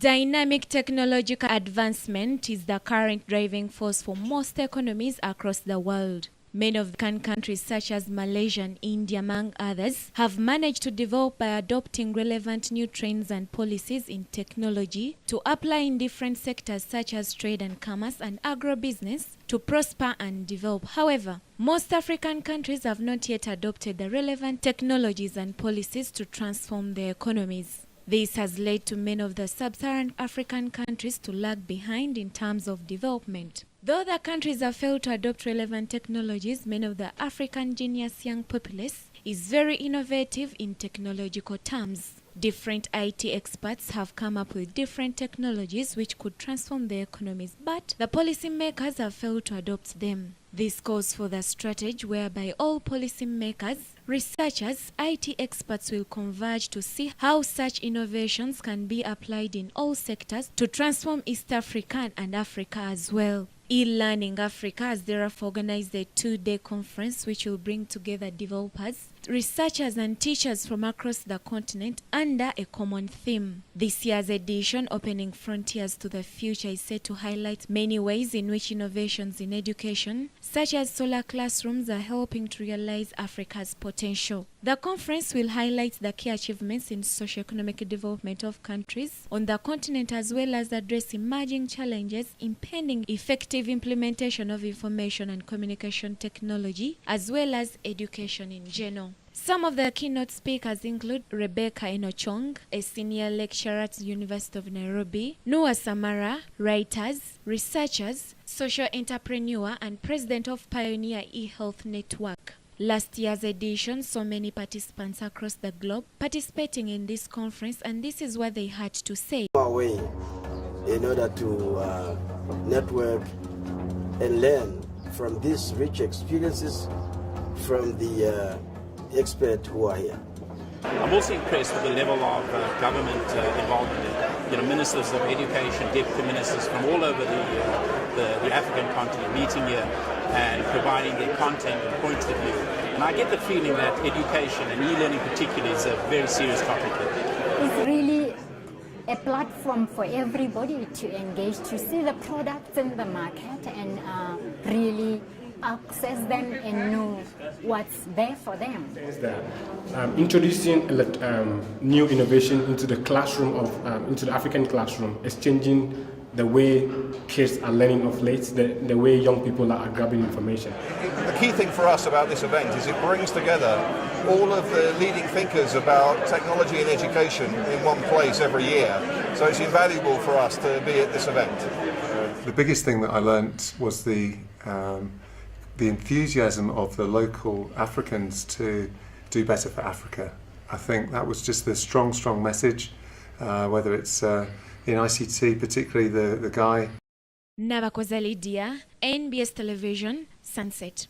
Dynamic technological advancement is the current driving force for most economies across the world. Many of the countries such as Malaysia and India, among others, have managed to develop by adopting relevant new trends and policies in technology to apply in different sectors such as trade and commerce and agribusiness to prosper and develop. However, most African countries have not yet adopted the relevant technologies and policies to transform their economies. This has led to many of the sub-Saharan African countries to lag behind in terms of development. Though the countries have failed to adopt relevant technologies, many of the African genius young populace is very innovative in technological terms. Different IT experts have come up with different technologies which could transform their economies, but the policymakers have failed to adopt them. This calls for the strategy whereby all policymakers, researchers, IT experts will converge to see how such innovations can be applied in all sectors to transform East Africa and Africa as well. E-Learning Africa has therefore organized a 2-day conference which will bring together developers, researchers and teachers from across the continent under a common theme. This year's edition, Opening Frontiers to the Future, is set to highlight many ways in which innovations in education, such as solar classrooms, are helping to realize Africa's potential. The conference will highlight the key achievements in socio-economic development of countries on the continent, as well as address emerging challenges impending effective implementation of information and communication technology, as well as education in general. Some of the keynote speakers include Rebecca Enochong, a senior lecturer at the University of Nairobi, Noah Samara, writers, researchers, social entrepreneur, and president of Pioneer eHealth Network. Last year's edition saw many participants across the globe participating in this conference, and this is what they had to say. Our way in order to network and learn from these rich experiences from the experts who are here. I'm also impressed with the level of government involvement. Ministers of education, deputy ministers from all over the African continent meeting here and providing their content and points of view. And I get the feeling that education and e-learning particularly is a very serious topic here. It's really a platform for everybody to engage, to see the products in the market and really access them and know what's there for them. Introducing new innovation into the classroom into the African classroom is changing the way kids are learning of late, the way young people are grabbing information. The key thing for us about this event is it brings together all of the leading thinkers about technology and education in one place every year. So it's invaluable for us to be at this event. The biggest thing that I learnt was the enthusiasm of the local Africans to do better for Africa. I think that was just the strong message, whether it's in ICT, particularly the guy. Nabakoza Lydia, NBS Television, Sunset.